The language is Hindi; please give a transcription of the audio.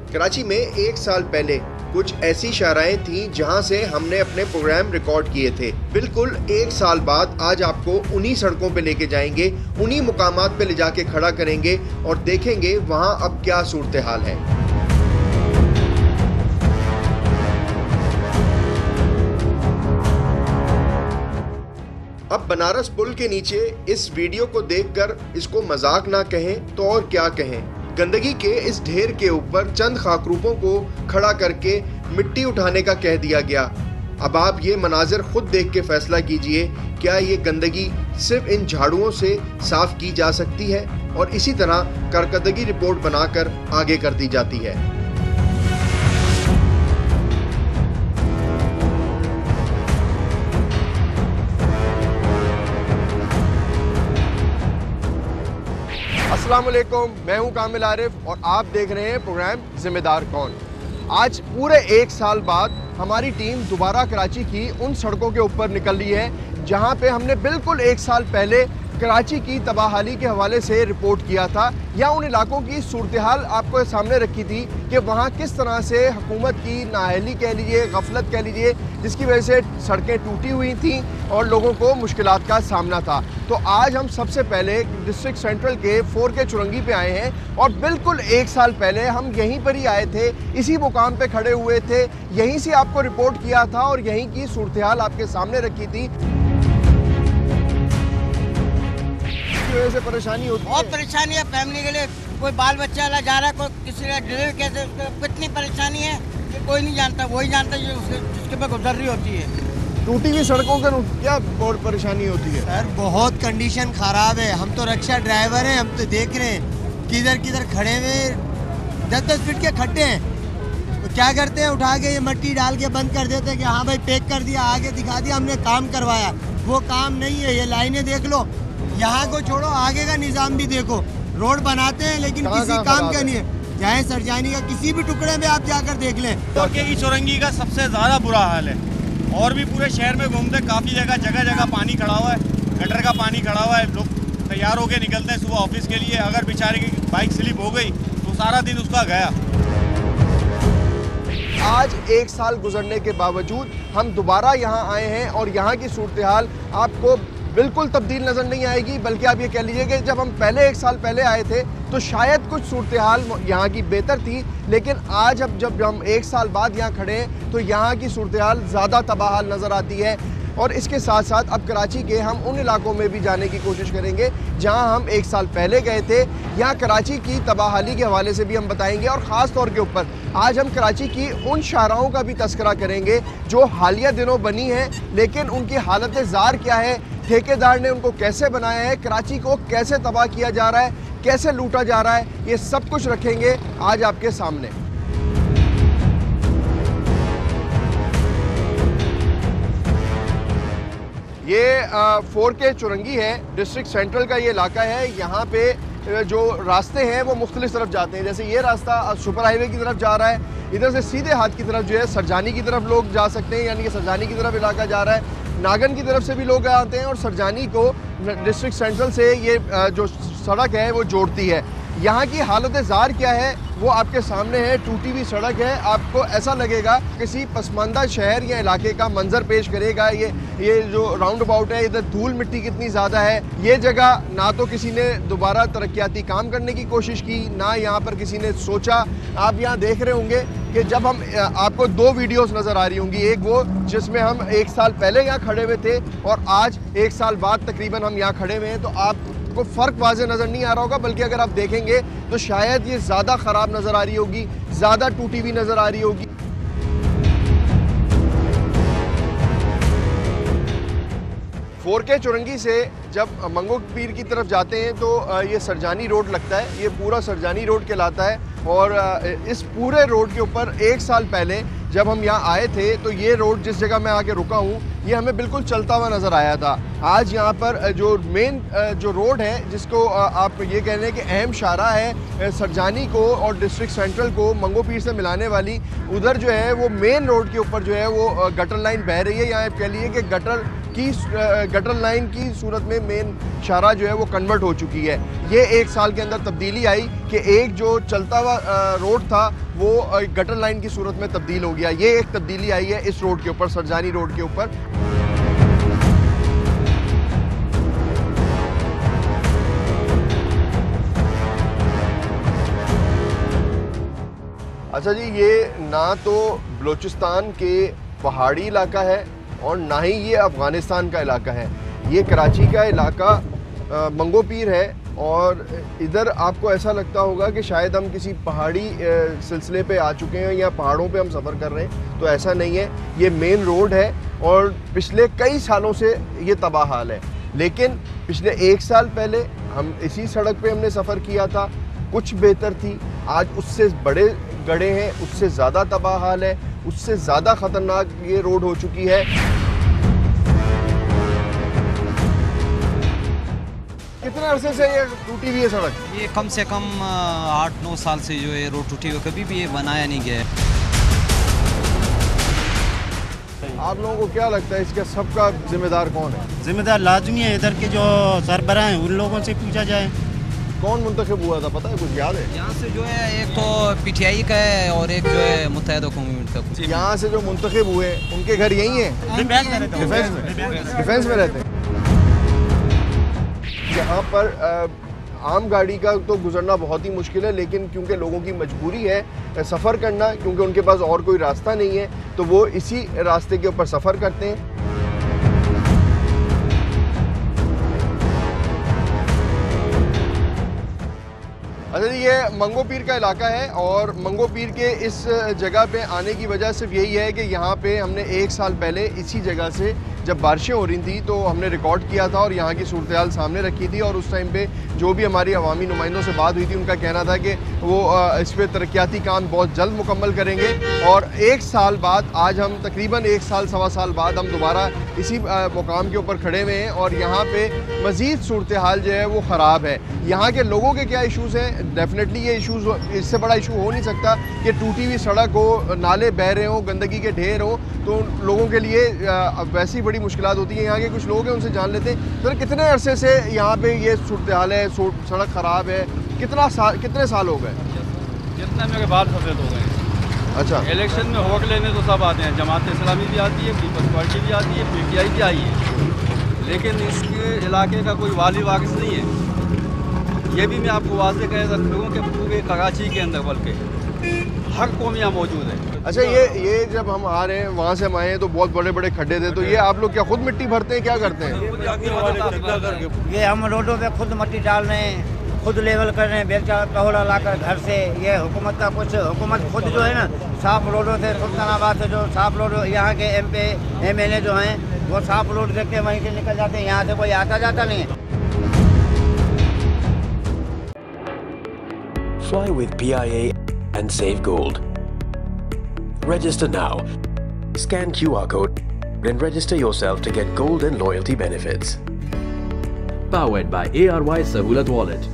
कराची में एक साल पहले कुछ ऐसी शाहराएं थीं जहां से हमने अपने प्रोग्राम रिकॉर्ड किए थे। बिल्कुल एक साल बाद आज आपको उन्हीं सड़कों पे लेके जाएंगे, उन्हीं मुकामात पे ले जाके खड़ा करेंगे और देखेंगे वहां अब क्या सूरत हाल है। अब बनारस पुल के नीचे इस वीडियो को देखकर इसको मजाक ना कहें तो और क्या कहें। गंदगी के इस ढेर के ऊपर चंद खाकरूपों को खड़ा करके मिट्टी उठाने का कह दिया गया। अब आप ये मनाजिर खुद देख के फैसला कीजिए, क्या ये गंदगी सिर्फ इन झाड़ुओं से साफ की जा सकती है और इसी तरह कारकर्दगी रिपोर्ट बनाकर आगे कर दी जाती है। अस्सलाम वालेकुम, मैं हूं कामिल आरिफ और आप देख रहे हैं प्रोग्राम जिम्मेदार कौन। आज पूरे एक साल बाद हमारी टीम दोबारा कराची की उन सड़कों के ऊपर निकल रही है जहां पे हमने बिल्कुल एक साल पहले कराची की तबाहाली के हवाले से रिपोर्ट किया था, या उन इलाकों की सूरत हाल आपको सामने रखी थी कि वहाँ किस तरह से हुकूमत की नाअहली कह लीजिए, गफलत कह लीजिए, जिसकी वजह से सड़कें टूटी हुई थीं और लोगों को मुश्किलात का सामना था। तो आज हम सबसे पहले डिस्ट्रिक्ट सेंट्रल के 4K चुरंगी पे आए हैं और बिल्कुल एक साल पहले हम यहीं पर ही आए थे, इसी मुकाम पे खड़े हुए थे, यहीं से आपको रिपोर्ट किया था और यहीं की सूरत हाल आपके सामने रखी थी। वजह से परेशानी होती है, बहुत परेशानी है फैमिली के लिए। कोई बाल बच्चा वाला जा रहा है, कोई किसी ने डिलीवरी कैसे, कितनी परेशानी है कि कोई नहीं जानता, वही जानता है जिसके पे गुजर रही होती है। टूटी हुई सड़कों का क्या बहुत परेशानी होती है सर? बहुत कंडीशन खराब है। हम तो रिक्शा ड्राइवर हैं, हम तो देख रहे हैं किधर किधर खड़े हुए 10-10 फीट के खड्डे हैं। तो क्या करते हैं, उठा के ये मिट्टी डाल के बंद कर देते हैं कि हाँ भाई पैक कर दिया, आगे दिखा दिया, हमने काम करवाया। वो काम नहीं है। ये लाइनें देख लो, यहाँ को छोड़ो आगे का निज़ाम भी देखो। रोड बनाते हैं लेकिन किसी काम का नहीं है। चाहे सरजानी का किसी भी टुकड़े में आप जाकर देख लें। फोरके की चुरंगी का सबसे ज़्यादा बुरा हाल है। और भी पूरे शहर में घूमते, काफ़ी जगह पानी खड़ा हुआ है, गटर का पानी खड़ा हुआ है। लोग तैयार होकर निकलते हैं सुबह ऑफिस के लिए, अगर बेचारे की बाइक स्लिप हो गई तो सारा दिन उसका गया। आज एक साल गुजरने के बावजूद हम दोबारा यहाँ आए हैं और यहाँ की सूरत हाल आपको बिल्कुल तब्दील नज़र नहीं आएगी, बल्कि आप ये कह लीजिए कि जब हम पहले एक साल पहले आए थे तो शायद कुछ सूरत हाल यहाँ की बेहतर थी, लेकिन आज अब जब हम एक साल बाद यहाँ खड़े हैं तो यहाँ की सूरत हाल ज़्यादा तबाहाल नज़र आती है। और इसके साथ साथ अब कराची के हम उन इलाकों में भी जाने की कोशिश करेंगे जहां हम एक साल पहले गए थे। यहाँ कराची की तबाहाली के हवाले से भी हम बताएंगे और ख़ास तौर के ऊपर आज हम कराची की उन शाहराहों का भी तस्करा करेंगे जो हालिया दिनों बनी हैं, लेकिन उनकी हालत ज़ार क्या है, ठेकेदार ने उनको कैसे बनाया है, कराची को कैसे तबाह किया जा रहा है, कैसे लूटा जा रहा है, ये सब कुछ रखेंगे आज आपके सामने। ये 4K चुरंगी है, डिस्ट्रिक्ट सेंट्रल का ये इलाका है। यहाँ पे जो रास्ते हैं वो मुख्तलिफ तरफ जाते हैं। जैसे ये रास्ता सुपर हाईवे की तरफ जा रहा है, इधर से सीधे हाथ की तरफ जो है सरजानी की तरफ लोग जा सकते हैं, यानी कि सरजानी की तरफ इलाका जा रहा है। नागन की तरफ से भी लोग आते हैं और सरजानी को डिस्ट्रिक्ट सेंट्रल से ये जो सड़क है वो जोड़ती है। यहाँ की हालत ज़ार क्या है वो आपके सामने है। टूटी हुई सड़क है, आपको ऐसा लगेगा किसी पसमानदा शहर या इलाके का मंजर पेश करेगा। ये जो राउंड अबाउट है, इधर धूल मिट्टी कितनी ज़्यादा है। ये जगह ना तो किसी ने दोबारा तरक्याती काम करने की कोशिश की, ना यहाँ पर किसी ने सोचा। आप यहाँ देख रहे होंगे कि जब हम आपको 2 वीडियोस नज़र आ रही होंगी, एक वो जिसमें हम एक साल पहले यहाँ खड़े हुए थे और आज एक साल बाद तकरीबन हम यहाँ खड़े हुए हैं, तो आपको फ़र्क वाज़े नज़र नहीं आ रहा होगा, बल्कि अगर आप देखेंगे तो शायद ये ज़्यादा ख़राब नज़र आ रही होगी, ज़्यादा टूटी हुई नज़र आ रही होगी। 4K चुरंगी से जब मंगो पीर की तरफ जाते हैं तो ये सरजानी रोड लगता है, ये पूरा सरजानी रोड कहलाता है। और इस पूरे रोड के ऊपर एक साल पहले जब हम यहाँ आए थे तो ये रोड जिस जगह मैं आके रुका हूँ ये हमें बिल्कुल चलता हुआ नज़र आया था। आज यहाँ पर जो मेन जो रोड है जिसको आप ये कह रहे हैं कि अहम शाहरा है सरजानी को और डिस्ट्रिक्ट सेंट्रल को मंगो पीर से मिलाने वाली, उधर जो है वो मेन रोड के ऊपर जो है वो गटर लाइन बह रही है, या आप कह लीजिए कि गटर की गटर लाइन की सूरत में मेन शाहराह जो है वो कन्वर्ट हो चुकी है। ये 1 साल के अंदर तब्दीली आई कि एक जो चलता हुआ रोड था वो गटर लाइन की सूरत में तब्दील हो गया। ये एक तब्दीली आई है इस रोड के ऊपर, सरजानी रोड के ऊपर। अच्छा जी, ये ना तो बलूचिस्तान के पहाड़ी इलाका है और ना ही ये अफ़गानिस्तान का इलाका है। ये कराची का इलाका मंगो पीर है और इधर आपको ऐसा लगता होगा कि शायद हम किसी पहाड़ी सिलसिले पे आ चुके हैं या पहाड़ों पे हम सफ़र कर रहे हैं, तो ऐसा नहीं है। ये मेन रोड है और पिछले कई सालों से ये तबाह हाल है। लेकिन पिछले 1 साल पहले हम इसी सड़क पे हमने सफ़र किया था, कुछ बेहतर थी। आज उससे बड़े गड्ढे हैं, उससे ज़्यादा तबाह हाल है, उससे ज़्यादा ख़तरनाक ये रोड हो चुकी है। कितने अरसे से ये टूटी हुई है सड़क? ये कम से कम 8-9 साल से जो है रोड टूटी हुई, कभी भी ये बनाया नहीं गया है। आप लोगों को क्या लगता है इसका सबका जिम्मेदार कौन है? जिम्मेदार लाजमी है इधर के जो सरबराह हैं, उन लोगों से पूछा जाए। कौन मुंतखब हुआ था, पता है, कुछ याद है? यहाँ से जो है एक तो PTI का है और एक जो है मुत्तहिदा कौमी का। यहाँ से जो मुंतखब हुए उनके घर यही है? डिफेंस में रहते हैं। यहाँ पर आम गाड़ी का तो गुजरना बहुत ही मुश्किल है, लेकिन क्योंकि लोगों की मजबूरी है सफ़र करना, क्योंकि उनके पास और कोई रास्ता नहीं है, तो वो इसी रास्ते के ऊपर सफ़र करते हैं। अच्छा जी, ये मंगो पीर का इलाका है और मंगो पीर के इस जगह पे आने की वजह सिर्फ यही है कि यहाँ पे हमने 1 साल पहले इसी जगह से जब बारिशें हो रही थी तो हमने रिकॉर्ड किया था और यहाँ की सूरत हाल सामने रखी थी। और उस टाइम पे जो भी हमारी अवामी नुमाइंदों से बात हुई थी उनका कहना था कि वो इस पर तरक्याती काम बहुत जल्द मुकम्मल करेंगे। और 1 साल बाद, आज हम तकरीबन 1 साल सवा साल बाद हम दोबारा इसी मुकाम के ऊपर खड़े हुए हैं और यहाँ पे मज़ीद सूरत हाल जो है वो ख़राब है। यहाँ के लोगों के क्या इशूज़ हैं? डेफिनेटली ये इशूज़, इससे बड़ा इशू हो नहीं सकता कि टूटी हुई सड़क हो, नाले बह रहे हों, गंदगी के ढेर हो, तो लोगों के लिए वैसी बड़ी मुश्किलात होती हैं। यहाँ के कुछ लोग हैं, उनसे जान लेते हैं। सर, कितने अरसे से यहाँ पे ये सूरत हाल है, सड़क ख़राब है? कितने साल हो गए? जितने मेरे बाल सफ़ेद हो गए। अच्छा, इलेक्शन में वोट लेने तो सब आते हैं, जमात इस्लामी भी आती है, पीपल्स पार्टी भी आती है, PTI भी आई है, लेकिन इसके इलाके का कोई वाली वाकिस नहीं है। ये भी मैं आपको वाज़ेह कह सकता हूँ कि पूरे कराची के अंदर बल्कि हर कौम यहाँ मौजूद है। अच्छा, ये जब हम आ रहे हैं, वहाँ से हम आए हैं तो बहुत बड़े बड़े खड्डे थे, तो ये आप लोग क्या खुद मिट्टी भरते हैं, क्या करते हैं? ये हम रोडों पे खुद मिट्टी डाल रहे हैं, खुद लेवल कर रहे हैं, बेलचा टहोला लाकर घर से। ये हुकूमत का कुछ, हुकूमत खुद जो है ना साफ रोडों से, सुल्तानाबाद से जो साफ रोड, यहाँ के MP MLA जो हैं वो साफ रोड देख के वहीं से निकल जाते हैं, यहाँ से कोई आता जाता नहीं है। Fly with PIA and save gold. Register now. Scan QR code and register yourself to get gold and loyalty benefits. Powered by ARY Sahulat Wallet.